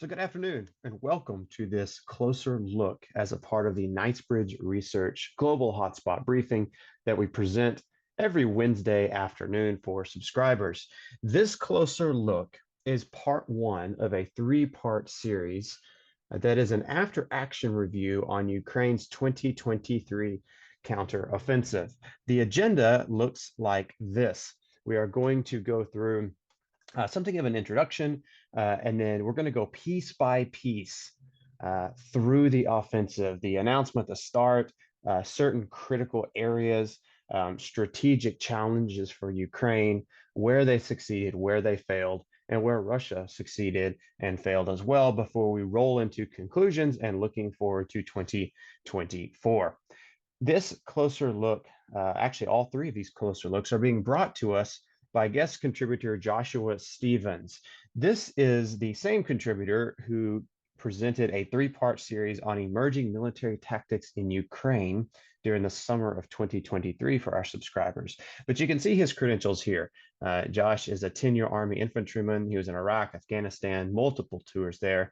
So good afternoon and welcome to this closer look as a part of the Knightsbridge Research Global Hotspot briefing that we present every Wednesday afternoon for subscribers. This closer look is part one of a three-part series that is an after-action review on Ukraine's 2023 counteroffensive. The agenda looks like this. We are going to go through something of an introduction, and then we're going to go piece by piece through the offensive, the announcement, the start, certain critical areas, strategic challenges for Ukraine, where they succeeded, where they failed, and where Russia succeeded and failed as well before we roll into conclusions and looking forward to 2024. This closer look, actually all three of these closer looks are being brought to us by guest contributor Joshua Stevens. This is the same contributor who presented a three-part series on emerging military tactics in Ukraine during the summer of 2023 for our subscribers. But you can see his credentials here. Josh is a 10-year Army infantryman. He was in Iraq, Afghanistan, multiple tours there,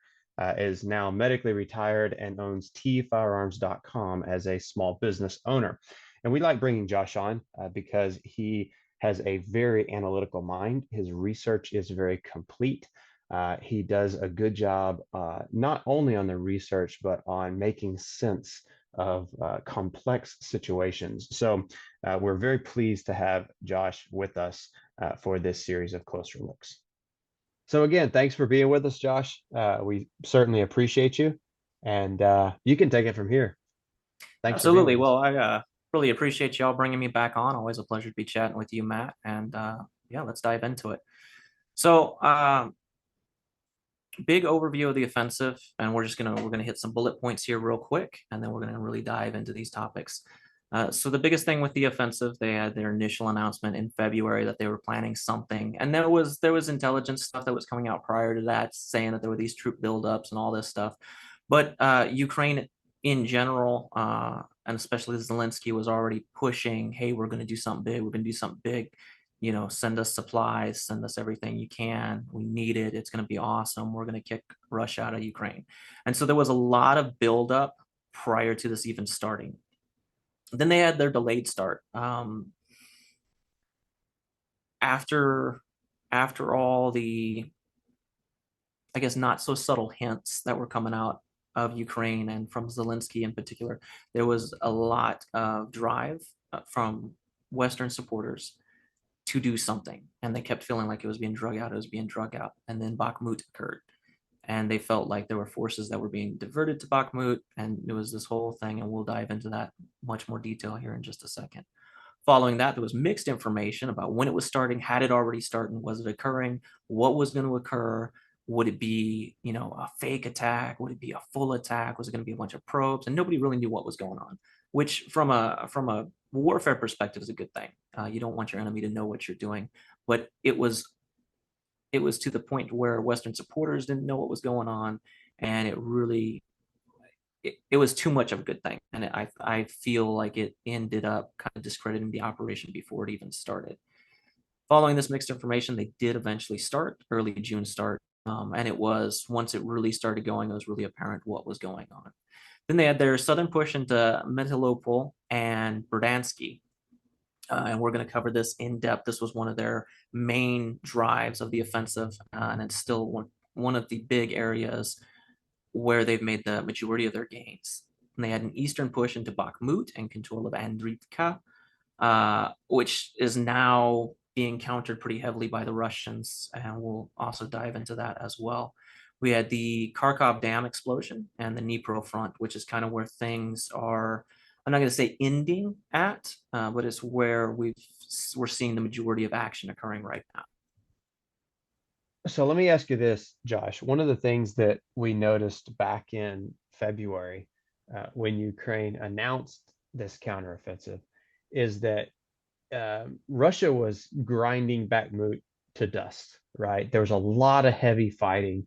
is now medically retired and owns tfirearms.com as a small business owner. And we like bringing Josh on because he has a very analytical mind. His research is very complete. He does a good job not only on the research, but on making sense of complex situations. So we're very pleased to have Josh with us for this series of closer looks. So again, thanks for being with us, Josh. We certainly appreciate you, and you can take it from here. Thanks for being Absolutely. with us. Well, I really appreciate y'all bringing me back on. Always a pleasure to be chatting with you, Matt. And yeah, let's dive into it. So, big overview of the offensive, and we're gonna hit some bullet points here real quick, and then we're gonna really dive into these topics. So the biggest thing with the offensive, they had their initial announcement in February that they were planning something, and there was intelligence stuff that was coming out prior to that saying that there were these troop buildups and all this stuff. But Ukraine in general, and especially Zelensky was already pushing, hey, we're going to do something big. We're going to do something big. Send us supplies, send us everything you can. We need it. It's going to be awesome. We're going to kick Russia out of Ukraine. And so there was a lot of buildup prior to this even starting. Then they had their delayed start. After all the, I guess, not so subtle hints that were coming out of Ukraine and from Zelensky in particular, there was a lot of drive from Western supporters to do something. And they kept feeling like it was being drug out, And then Bakhmut occurred. And they felt like there were forces that were being diverted to Bakhmut. And it was this whole thing. And we'll dive into that much more detail here in just a second. Following that, there was mixed information about when it was starting, had it already started, was it occurring, what was going to occur, would it be, a fake attack, would it be a full attack, was it going to be a bunch of probes, and nobody really knew what was going on, which from a warfare perspective is a good thing. You don't want your enemy to know what you're doing, but it was to the point where Western supporters didn't know what was going on, and it was too much of a good thing. And I feel like it ended up kind of discrediting the operation before it even started. Following this mixed information, they did eventually start, early June start. And it was, once it really started going, it was really apparent what was going on. Then they had their southern push into Melitopol and Berdansky. And we're going to cover this in depth. This was one of their main drives of the offensive, and it's still one of the big areas where they've made the majority of their gains. And they had an eastern push into Bakhmut and control of Andriivka, which is now being countered pretty heavily by the Russians, and we'll also dive into that as well. We had the Kharkov Dam explosion and the Dnipro front, which is kind of where things are, I'm not going to say ending at, but it's where we're seeing the majority of action occurring right now. So let me ask you this, Josh. One of the things that we noticed back in February when Ukraine announced this counteroffensive is that Russia was grinding Bakhmut to dust, right? There was a lot of heavy fighting.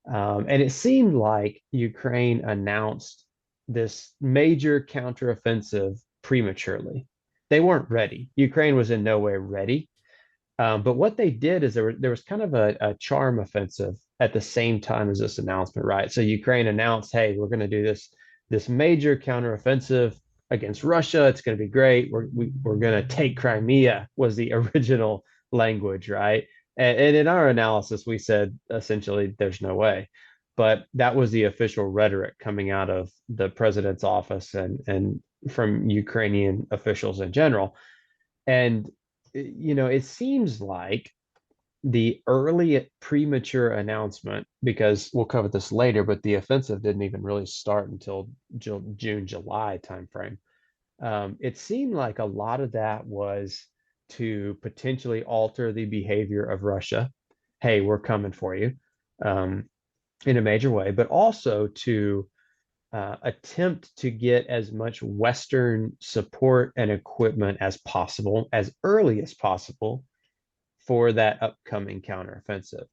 And it seemed like Ukraine announced this major counteroffensive prematurely. They weren't ready. Ukraine was in no way ready. But what they did is there was kind of a charm offensive at the same time as this announcement, right? So Ukraine announced, hey, we're going to do this major counteroffensive against Russia. It's going to be great. We're going to take Crimea was the original language, right? And in our analysis, we said essentially there's no way. But that was the official rhetoric coming out of the president's office and from Ukrainian officials in general. And it seems like the early premature announcement, because we'll cover this later, but the offensive didn't even really start until June, July timeframe. It seemed like a lot of that was to potentially alter the behavior of Russia. Hey, we're coming for you, um, in a major way, but also to attempt to get as much Western support and equipment as possible, as early as possible, for that upcoming counteroffensive.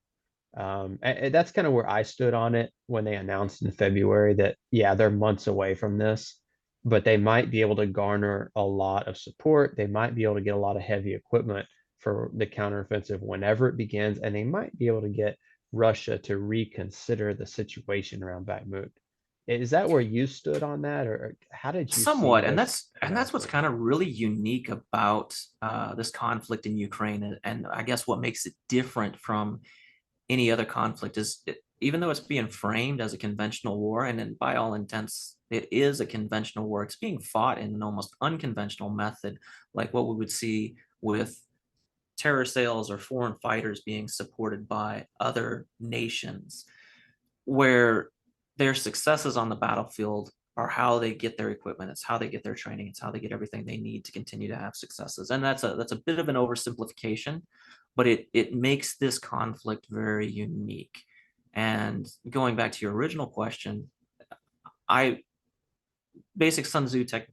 And that's kind of where I stood on it when they announced in February that, yeah, they're months away from this, but they might be able to garner a lot of support. They might be able to get a lot of heavy equipment for the counteroffensive whenever it begins, and they might be able to get Russia to reconsider the situation around Bakhmut. Is that where you stood on that, or how did you see Somewhat, and this that's what's announcement? kind of really unique about this conflict in Ukraine, and I guess what makes it different from any other conflict is even though it's being framed as a conventional war, and then by all intents it is a conventional war, it's being fought in an almost unconventional method, like what we would see with terror sales or foreign fighters being supported by other nations, where their successes on the battlefield are how they get their equipment, it's how they get their training, it's how they get everything they need to continue to have successes. And that's a bit of an oversimplification, but it makes this conflict very unique. And going back to your original question, I basic Sun Tzu tech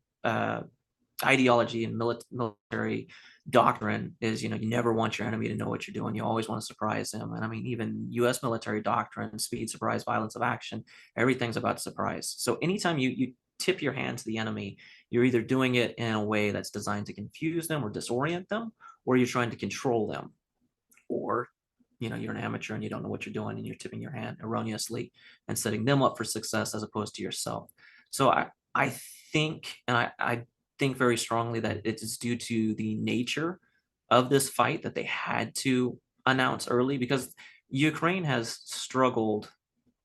ideology and military doctrine is, you never want your enemy to know what you're doing. You always want to surprise him. And I mean, even US military doctrine, speed, surprise, violence of action, everything's about surprise. So anytime you tip your hand to the enemy, you're either doing it in a way that's designed to confuse them or disorient them, or you're trying to control them, or you're an amateur and you don't know what you're doing and you're tipping your hand erroneously and setting them up for success as opposed to yourself. So I think, and I think very strongly that it is due to the nature of this fight that they had to announce early, because Ukraine has struggled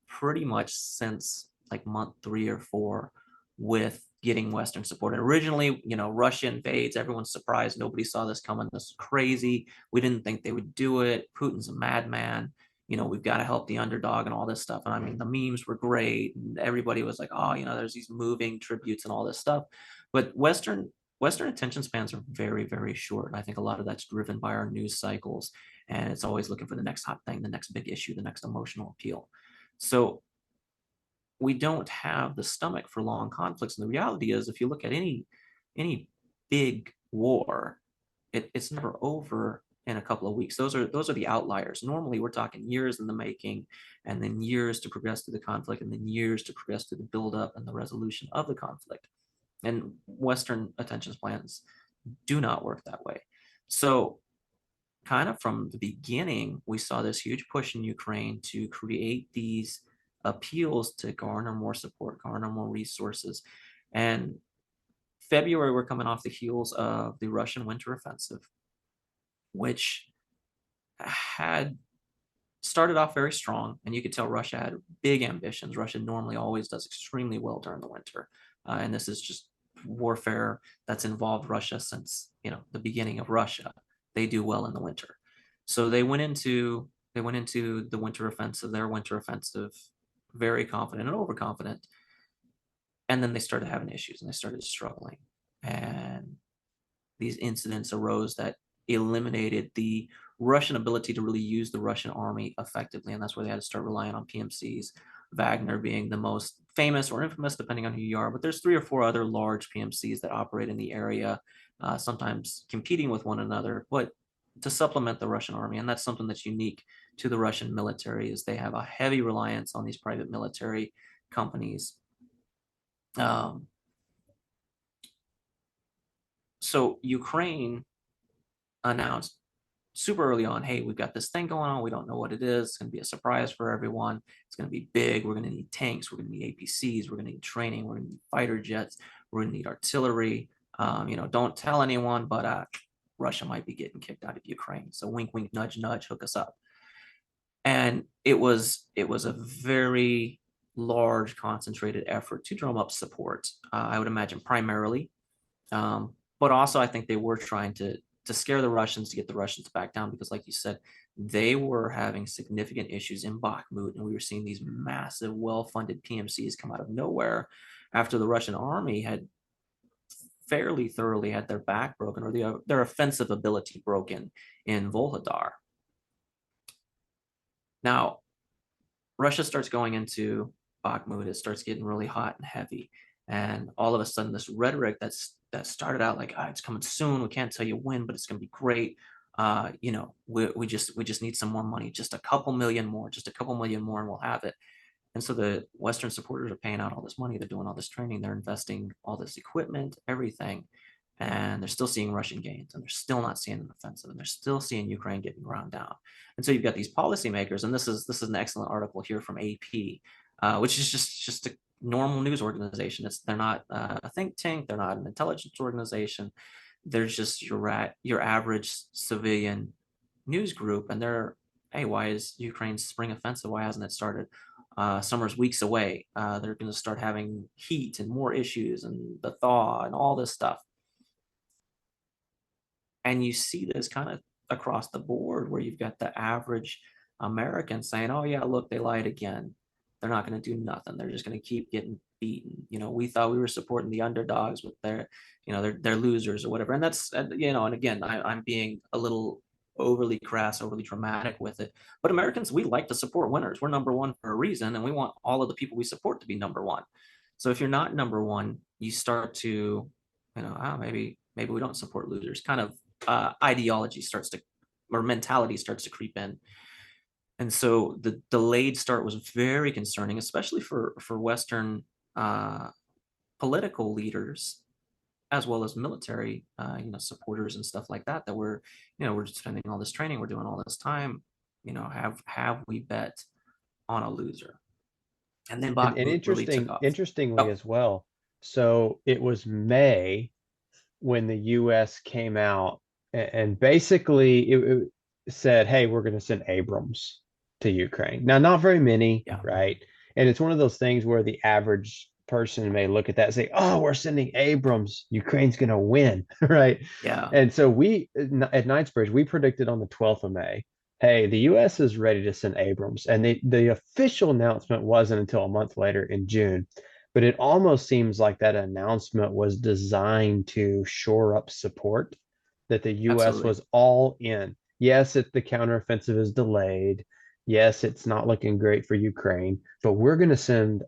pretty much since like month 3 or 4 with getting Western support. And originally, Russia invades, everyone's surprised, nobody saw this coming, this is crazy, we didn't think they would do it, Putin's a madman, we've got to help the underdog and all this stuff. And I mean, the memes were great, and everybody was like, oh, there's these moving tributes and all this stuff. But Western attention spans are very, very short. And I think a lot of that's driven by our news cycles. And it's always looking for the next hot thing, the next big issue, the next emotional appeal. So we don't have the stomach for long conflicts. And the reality is, if you look at any big war, it's never over in a couple of weeks. Those are the outliers. Normally, we're talking years in the making, and then years to progress through the conflict, and then years to progress through the buildup and the resolution of the conflict. And Western attention spans do not work that way. So kind of from the beginning, we saw this huge push in Ukraine to create these appeals to garner more support, garner more resources. And February, we're coming off the heels of the Russian winter offensive, which had started off very strong. And you could tell Russia had big ambitions. Russia normally always does extremely well during the winter. And this is just warfare that's involved Russia since, the beginning of Russia. They do well in the winter. So they went into the winter offensive, their winter offensive, very confident and overconfident. And then they started having issues and they started struggling. And these incidents arose that eliminated the Russian ability to really use the Russian army effectively. And that's where they had to start relying on PMCs, Wagner being the most famous or infamous, depending on who you are. But there's 3 or 4 other large PMCs that operate in the area, sometimes competing with one another, but to supplement the Russian army. And that's something that's unique to the Russian military, is they have a heavy reliance on these private military companies. So Ukraine announced, super early on, hey, we've got this thing going on. We don't know what it is. It's going to be a surprise for everyone. It's going to be big. We're going to need tanks. We're going to need APCs. We're going to need training. We're going to need fighter jets. We're going to need artillery. Don't tell anyone, but Russia might be getting kicked out of Ukraine. So wink, wink, nudge, nudge, hook us up. And it was a very large, concentrated effort to drum up support. I would imagine primarily, but also I think they were trying to scare the Russians, to get the Russians back down, because like you said, they were having significant issues in Bakhmut, and we were seeing these massive, well-funded PMCs come out of nowhere after the Russian army had fairly thoroughly had their back broken, or their offensive ability broken in Volhodar. Now, Russia starts going into Bakhmut. It starts getting really hot and heavy, and all of a sudden, this rhetoric that started out like, it's coming soon. We can't tell you when, but it's going to be great. We just need some more money, just a couple million more, and we'll have it. And so the Western supporters are paying out all this money. They're doing all this training. They're investing all this equipment, everything. And they're still seeing Russian gains, and they're still not seeing an offensive, and they're still seeing Ukraine getting ground down. And so you've got these policymakers, and this is an excellent article here from AP, which is just a normal news organization. They're not a think tank. They're not an intelligence organization. They're just your average civilian news group, and hey, why is Ukraine's spring offensive? Why hasn't it started? Summer's weeks away. They're going to start having heat and more issues and the thaw and all this stuff. And you see this kind of across the board, where you've got the average American saying, oh, yeah, look, they lied again. They're not going to do nothing. They're just going to keep getting beaten. We thought we were supporting the underdogs with they're losers or whatever. And that's, and again, I'm being a little overly crass, overly dramatic with it. But Americans, we like to support winners. We're number one for a reason, and we want all of the people we support to be number one. So if you're not number one, you start to, maybe we don't support losers. Kind of ideology starts to, or mentality starts to creep in. And so the delayed start was very concerning, especially for Western political leaders, as well as military, supporters and stuff like that. That we're spending all this training, we're doing all this time. Have we bet on a loser? And then And Bakhmut really took off. interestingly Oh, as well. So it was May when the U.S. came out and basically it said, "Hey, we're going to send Abrams to Ukraine." Now, not very many, yeah, right? And it's one of those things where the average person may look at that and say, "Oh, we're sending Abrams. Ukraine's going to win," right? yeah, And so we at Knightsbridge we predicted on the 12th of May, "Hey, the U.S. is ready to send Abrams," and the official announcement wasn't until a month later in June. But it almost seems like that announcement was designed to shore up support, that the U.S. absolutely. was all in. Yes, the counteroffensive is delayed. Yes, it's not looking great for Ukraine, but we're going to send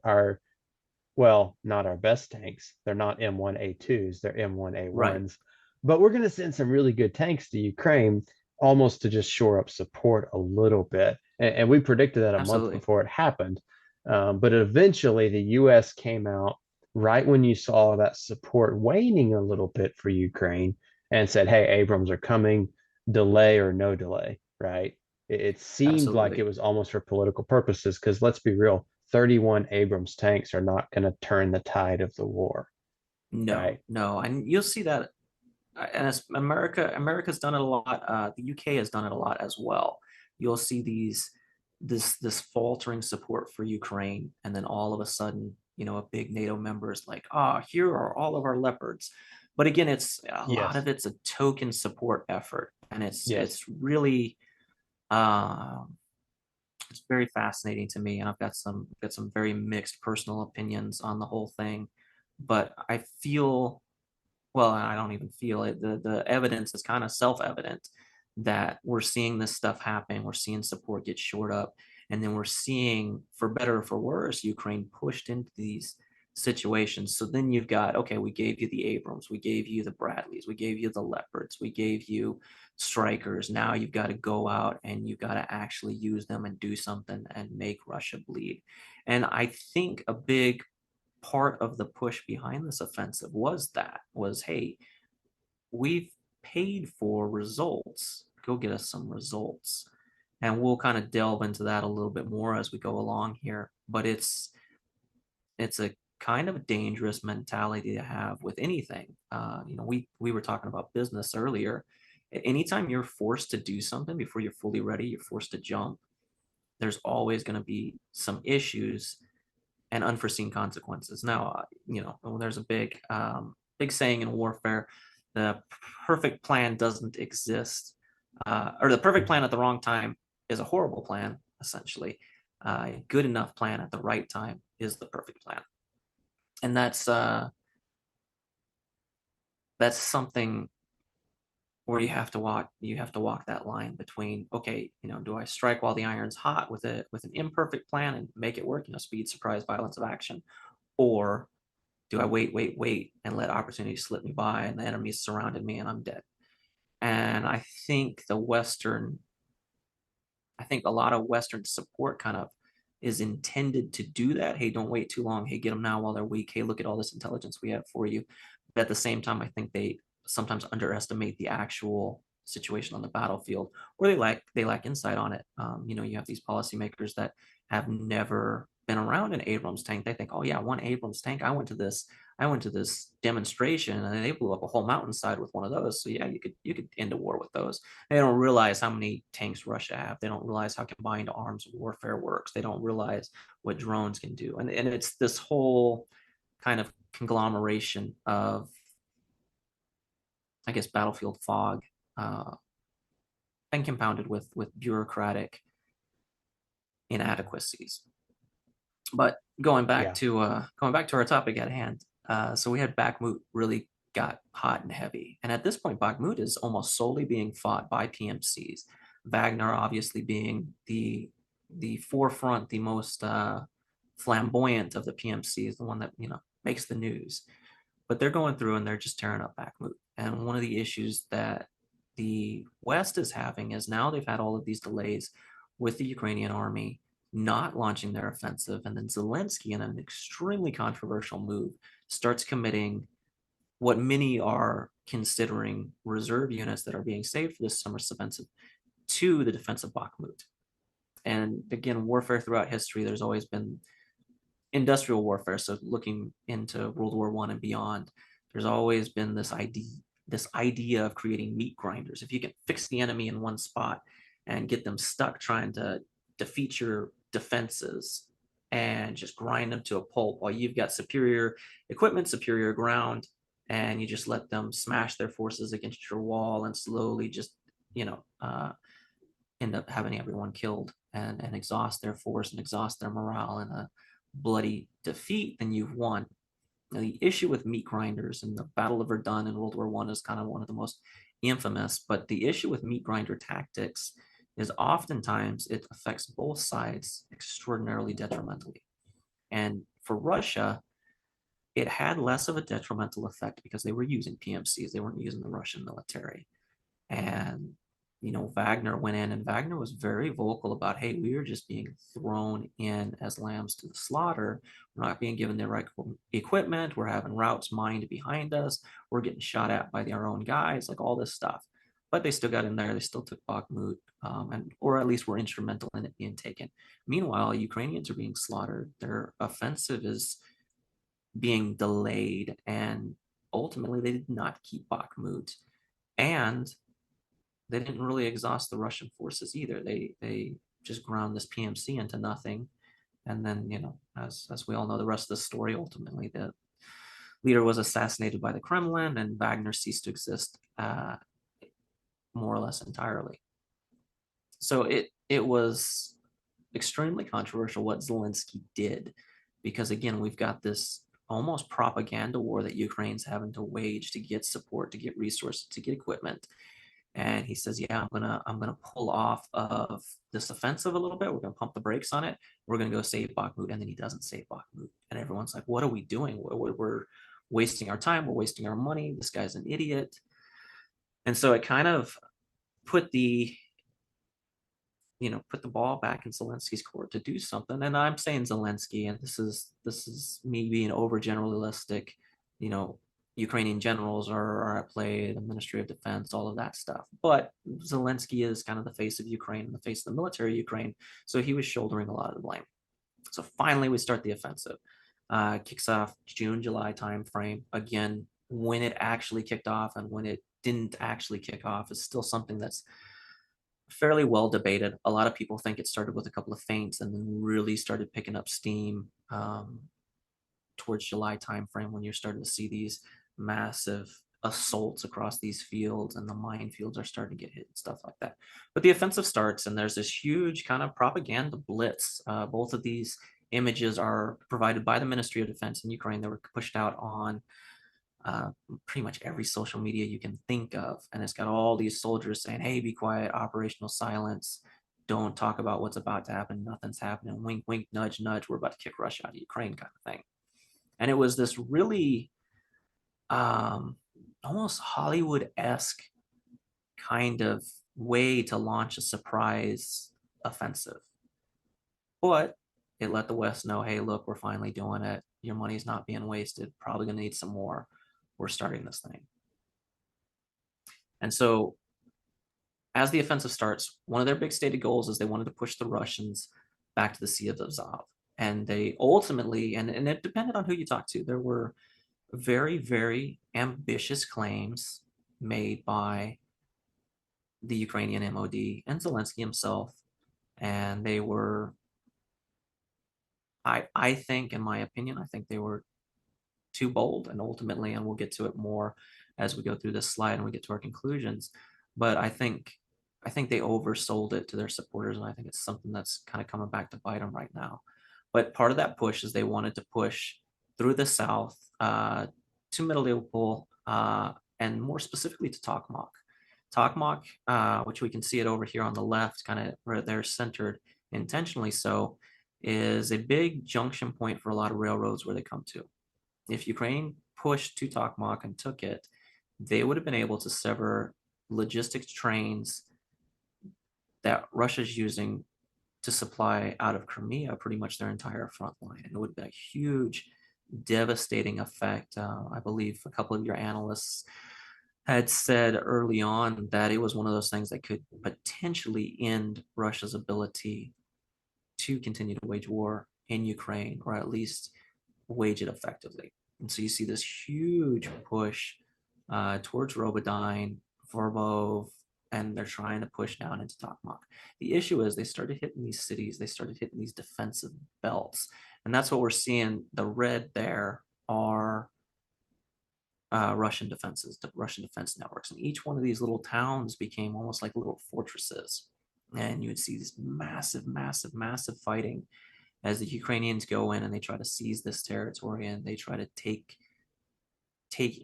well, not our best tanks. They're not M1A2s, they're Right. M1A1s. But we're going to send some really good tanks to Ukraine almost to just shore up support a little bit. And we predicted that a month Absolutely. before it happened. But eventually, the US came out right when you saw that support waning a little bit for Ukraine and said, "Hey, Abrams are coming, delay or no delay," right? It seemed like it Absolutely. was almost for political purposes because let's be real, 31 Abrams tanks are not going to turn the tide of the war, No, right? no. And you'll see that, and as America's done it a lot. The UK has done it a lot as well. You'll see this faltering support for Ukraine, and then all of a sudden, a big NATO member is like, here are all of our leopards. But again, it's a lot Yes, of it's a token support effort, and it's yes. it's really um, it's very fascinating to me, and I've got some very mixed personal opinions on the whole thing. But I feel, well, I don't even feel it. The evidence is kind of self-evident that we're seeing this stuff happen. We're seeing support get shored up, and then we're seeing, for better or for worse, Ukraine pushed into these situations. So then you've got, okay, we gave you the Abrams, we gave you the Bradleys, we gave you the Leopards, we gave you strikers. Now you've got to go out and you've got to actually use them and do something and make Russia bleed. And I think a big part of the push behind this offensive was, hey, we've paid for results. go get us some results. And we'll kind of delve into that a little bit more as we go along here. But it's a kind of dangerous mentality to have with anything. We were talking about business earlier. Anytime you're forced to do something before you're fully ready, you're forced to jump. There's always going to be some issues and unforeseen consequences. Now, there's a big saying in warfare: the perfect plan doesn't exist, or the perfect plan at the wrong time is a horrible plan. Essentially, a good enough plan at the right time is the perfect plan, and that's something where you have to walk that line between, okay, do I strike while the iron's hot with an imperfect plan and make it work, speed, surprise, violence of action, or do I wait and let opportunity slip me by and the enemy's surrounded me and I'm dead? And I think a lot of Western support kind of is intended to do that. Hey, don't wait too long. Hey, get them now while they're weak. Hey, look at all this intelligence we have for you. But at the same time, I think they sometimes underestimate the actual situation on the battlefield, or they lack insight on it. You have these policymakers that have never been around an Abrams tank. They think, oh yeah, one Abrams tank. I went to this demonstration and they blew up a whole mountainside with one of those. So yeah, you could end a war with those. They don't realize how many tanks Russia have. They don't realize how combined arms warfare works. They don't realize what drones can do. And it's this whole kind of conglomeration of, I guess, battlefield fog, uh, and compounded with bureaucratic inadequacies. But Yeah. going back to our topic at hand, so we had Bakhmut really got hot and heavy, and at this point, Bakhmut is almost solely being fought by PMCs. Wagner obviously being the forefront, the most flamboyant of the PMCs, the one that makes the news. But they're going through and they're just tearing up Bakhmut. And one of the issues that the West is having is now they've had all of these delays with the Ukrainian army not launching their offensive. And then Zelensky, in an extremely controversial move, starts committing what many are considering reserve units that are being saved for this summer's offensive to the defense of Bakhmut. And again, warfare throughout history, there's always been industrial warfare. So looking into World War I and beyond, there's always been this idea of creating meat grinders. If you can fix the enemy in one spot and get them stuck trying to defeat your defenses and just grind them to a pulp while you've got superior equipment, superior ground, and you just let them smash their forces against your wall and slowly just, end up having everyone killed and exhaust their force and exhaust their morale in a bloody defeat, then you've won. Now, the issue with meat grinders and the Battle of Verdun in World War I is kind of one of the most infamous, but the issue with meat grinder tactics is oftentimes it affects both sides extraordinarily detrimentally. And for Russia, it had less of a detrimental effect because they were using PMCs. They weren't using the Russian military. And Wagner went in, and Wagner was very vocal about, hey, we are just being thrown in as lambs to the slaughter. We're not being given the right equipment. We're having routes mined behind us. We're getting shot at by our own guys, like all this stuff. But they still got in there. They still took Bakhmut, or at least were instrumental in it being taken. Meanwhile, Ukrainians are being slaughtered. Their offensive is being delayed, and ultimately they did not keep Bakhmut. And they didn't really exhaust the Russian forces either. They just ground this PMC into nothing. And then, as we all know, the rest of the story, ultimately, the leader was assassinated by the Kremlin and Wagner ceased to exist, more or less entirely. So it was extremely controversial what Zelensky did, because again, we've got this almost propaganda war that Ukraine's having to wage to get support, to get resources, to get equipment. And he says, yeah, I'm gonna pull off of this offensive a little bit. We're gonna pump the brakes on it. We're gonna go save Bakhmut. And then he doesn't save Bakhmut. And everyone's like, what are we doing? We're wasting our time. We're wasting our money. This guy's an idiot. And so it kind of put the put the ball back in Zelensky's court to do something. And I'm saying Zelensky, and this is me being overgeneralistic. You know, Ukrainian generals are at play, the Ministry of Defense, all of that stuff. But Zelensky is kind of the face of Ukraine and the face of the military of Ukraine, so he was shouldering a lot of the blame. So finally, we start the offensive. Kicks off June, July timeframe. Again, when it actually kicked off and when it didn't actually kick off is still something that's fairly well debated. A lot of people think it started with a couple of feints and then really started picking up steam towards July timeframe when you're starting to see these massive assaults across these fields and the minefields are starting to get hit and stuff like that. But the offensive starts and there's this huge kind of propaganda blitz. Both of these images are provided by the Ministry of Defense in Ukraine. They were pushed out on pretty much every social media you can think of. And it's got all these soldiers saying, hey, be quiet, operational silence. Don't talk about what's about to happen. Nothing's happening. Wink, wink, nudge, nudge. We're about to kick Russia out of Ukraine kind of thing. And it was this really almost Hollywood-esque kind of way to launch a surprise offensive. But it let the West know, hey, look, we're finally doing it. Your money's not being wasted. Probably going to need some more. We're starting this thing. And so as the offensive starts, one of their big stated goals is they wanted to push the Russians back to the Sea of Azov. And they ultimately, and it depended on who you talk to, there were very, very ambitious claims made by the Ukrainian MOD and Zelensky himself. And they were, I think, in my opinion, I think they were too bold. And ultimately, and we'll get to it more as we go through this slide and we get to our conclusions, but I think they oversold it to their supporters, and I think it's something that's kind of coming back to bite them right now. But part of that push is they wanted to push through the south to Mariupol, and more specifically to Tokmak. Tokmak, which we can see it over here on the left, kind of where they're centered intentionally so, is a big junction point for a lot of railroads where they come to. If Ukraine pushed to Tokmak and took it, they would have been able to sever logistics trains that Russia's using to supply out of Crimea pretty much their entire front line. And it would be a huge, devastating effect. I believe a couple of your analysts had said early on that it was one of those things that could potentially end Russia's ability to continue to wage war in Ukraine, or at least wage it effectively. And so you see this huge push towards Robodyne, Verbov, and they're trying to push down into Tokmak. The issue is they started hitting these cities, they started hitting these defensive belts. And that's what we're seeing. The red there are Russian defenses, the Russian defense networks. And each one of these little towns became almost like little fortresses. And you would see this massive, massive, massive fighting as the Ukrainians go in and they try to seize this territory and they try to take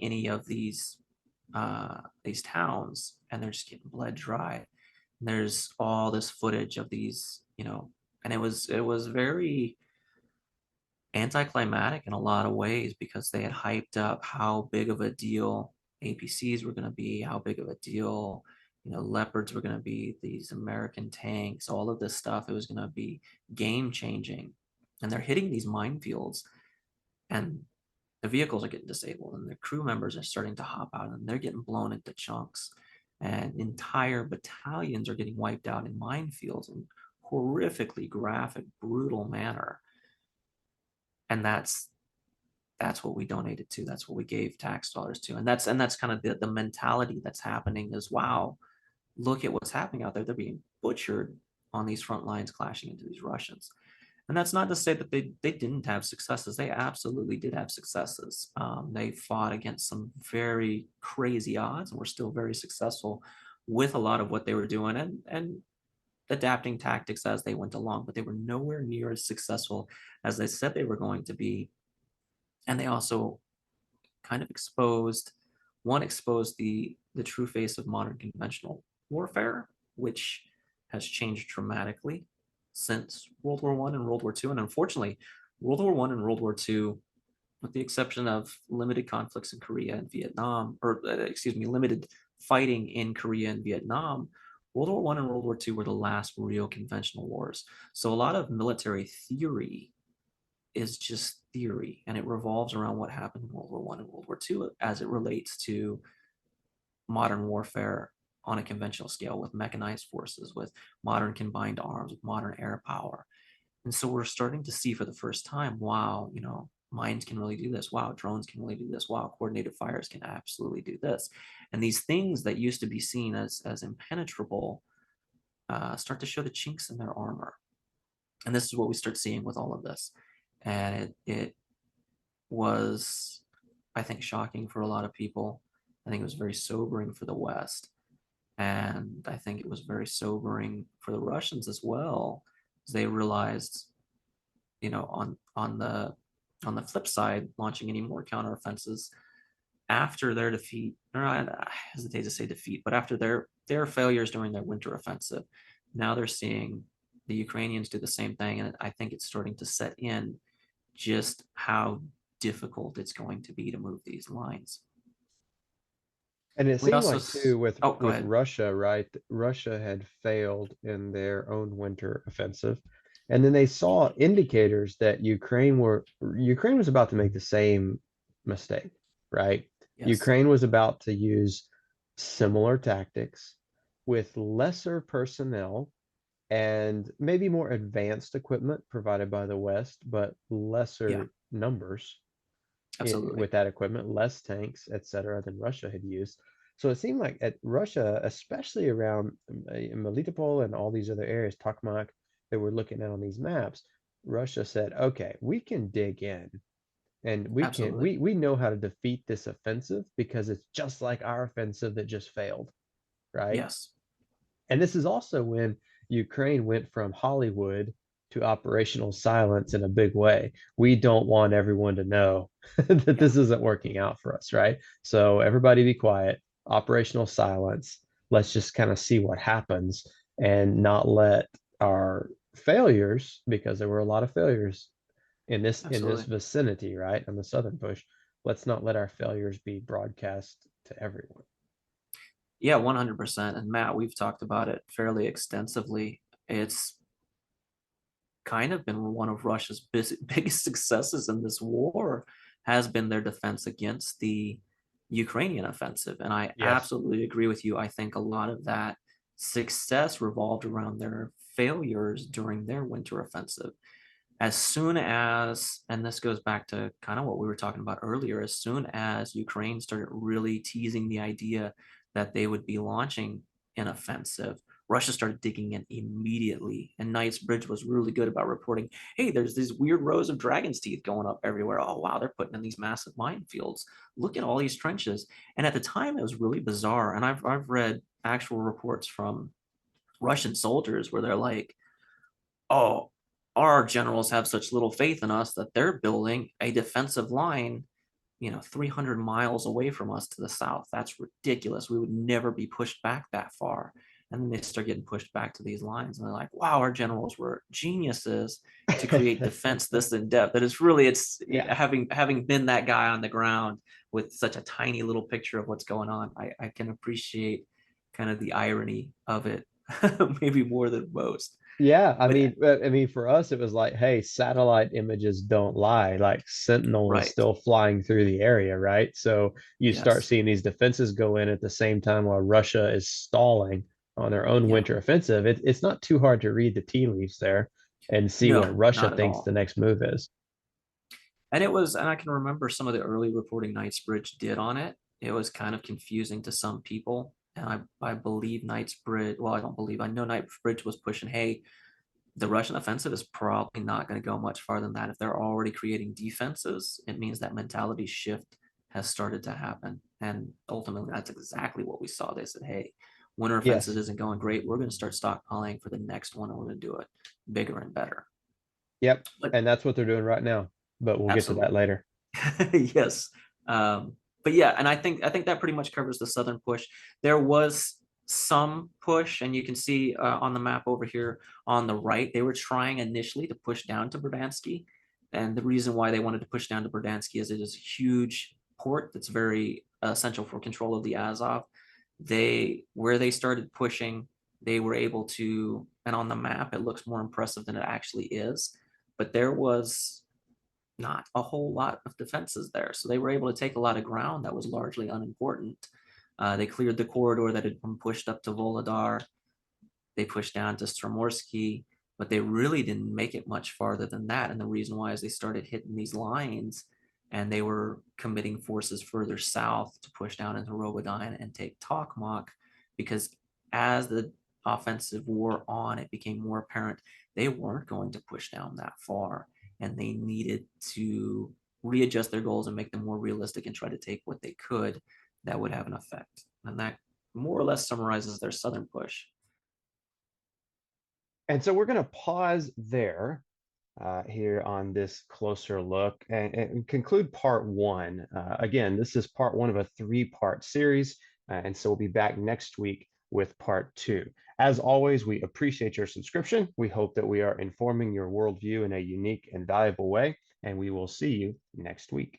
any of these towns, and they're just getting bled dry. And there's all this footage of these, and it was very anticlimactic in a lot of ways because they had hyped up how big of a deal APCs were going to be, how big of a deal leopards were going to be, these American tanks, all of this stuff. It was going to be game changing, and they're hitting these minefields, and the vehicles are getting disabled, and the crew members are starting to hop out, and they're getting blown into chunks, and entire battalions are getting wiped out in minefields in horrifically graphic, brutal manner. And that's what we donated to. That's what we gave tax dollars to, and that's kind of the mentality that's happening is, wow, look at what's happening out there. They're being butchered on these front lines, clashing into these Russians. And that's not to say that they didn't have successes. They absolutely did have successes. They fought against some very crazy odds and were still very successful with a lot of what they were doing and adapting tactics as they went along, but they were nowhere near as successful as they said they were going to be. And they also kind of exposed the true face of modern conventional warfare, which has changed dramatically since World War I and World War II. And unfortunately, World War I and World War II, with the exception of limited conflicts in Korea and Vietnam, or limited fighting in Korea and Vietnam, World War I and World War II were the last real conventional wars. So a lot of military theory is just theory, and it revolves around what happened in World War I and World War II as it relates to modern warfare on a conventional scale with mechanized forces, with modern combined arms, with modern air power. And so we're starting to see for the first time, wow, mines can really do this. Wow, drones can really do this. Wow, coordinated fires can absolutely do this. And these things that used to be seen as impenetrable start to show the chinks in their armor. And this is what we start seeing with all of this. And it was, I think, shocking for a lot of people. I think it was very sobering for the West. And I think it was very sobering for the Russians as well, as they realized, on the flip side, launching any more counteroffensives after their defeat, or I hesitate to say defeat, but after their failures during their winter offensive, now they're seeing the Ukrainians do the same thing, and I think it's starting to set in just how difficult it's going to be to move these lines. And it We seemed also, like too go with ahead. Russia, right? Russia had failed in their own winter offensive. And then they saw indicators that Ukraine was about to make the same mistake, right? Yes, Ukraine was about to use similar tactics with lesser personnel and maybe more advanced equipment provided by the West, but yeah, lesser numbers absolutely, with that equipment, less tanks, etc., than Russia had used. So it seemed like at Russia, especially around Melitopol and all these other areas, Tokmak, that we're looking at on these maps, Russia said, okay, we can dig in and absolutely, we know how to defeat this offensive because it's just like our offensive that just failed, right? yes, And this is also when Ukraine went from Hollywood to operational silence in a big way. We don't want everyone to know that yeah, this isn't working out for us, right? So everybody be quiet, operational silence. Let's just kind of see what happens and not let our failures, because there were a lot of failures in this absolutely. vicinity, right? On the southern push. Let's not let our failures be broadcast to everyone. Yeah, 100%. And Matt, we've talked about it fairly extensively. It's kind of been one of Russia's biggest successes in this war has been their defense against the Ukrainian offensive. And I Yes. absolutely agree with you. I think a lot of that success revolved around their failures during their winter offensive. As soon as, and this goes back to kind of what we were talking about earlier, as soon as Ukraine started really teasing the idea that they would be launching an offensive, Russia started digging in immediately. And Knightsbridge was really good about reporting, hey, there's these weird rows of dragon's teeth going up everywhere. Oh, wow, they're putting in these massive minefields. Look at all these trenches. And at the time, it was really bizarre. And I've read actual reports from Russian soldiers where they're like, oh, our generals have such little faith in us that they're building a defensive line, 300 miles away from us to the south. That's ridiculous. We would never be pushed back that far. And then they start getting pushed back to these lines, and they're like, "Wow, our generals were geniuses to create defense this in depth." That is really, it's Yeah. having been that guy on the ground with such a tiny little picture of what's going on. I can appreciate kind of the irony of it, maybe more than most. Yeah, But I mean, for us, it was like, hey, satellite images don't lie. Like Sentinel is right. still flying through the area, right? So you start Yes. seeing these defenses go in at the same time while Russia is stalling on their own Yeah. winter offensive. It's not too hard to read the tea leaves there and see what No, Russia not at thinks the all. next move is. And I can remember some of the early reporting Knightsbridge did on it. It was kind of confusing to some people. And I believe Knightsbridge, well, I don't believe, I know Knightsbridge was pushing, hey, the Russian offensive is probably not going to go much farther than that. If they're already creating defenses, it means that mentality shift has started to happen. And ultimately, that's exactly what we saw. They said, hey, winter offensive Yes. isn't going great. We're going to start stockpiling for the next one, and we're going to do it bigger and better. Yep. But And that's what they're doing right now. But we'll get to that absolutely. later. Yes. But yeah, and I think that pretty much covers the southern push. There was some push, and you can see on the map over here on the right, they were trying initially to push down to Verdansky. And the reason why they wanted to push down to Verdansky is it is a huge port that's very essential for control of the Azov. Where they started pushing, they were able to, and on the map, it looks more impressive than it actually is. But there was not a whole lot of defenses there. So they were able to take a lot of ground that was largely unimportant. They cleared the corridor that had been pushed up to Volodar. They pushed down to Stramorsky, but they really didn't make it much farther than that. And the reason why is they started hitting these lines and they were committing forces further south to push down into Robodyne and take Tokmak, because as the offensive wore on, it became more apparent they weren't going to push down that far and they needed to readjust their goals and make them more realistic and try to take what they could that would have an effect. And that more or less summarizes their southern push. And so we're going to pause there here on this closer look and conclude part one. Again, this is part one of a three-part series. And so we'll be back next week with part two. As always, we appreciate your subscription. We hope that we are informing your worldview in a unique and valuable way, and we will see you next week.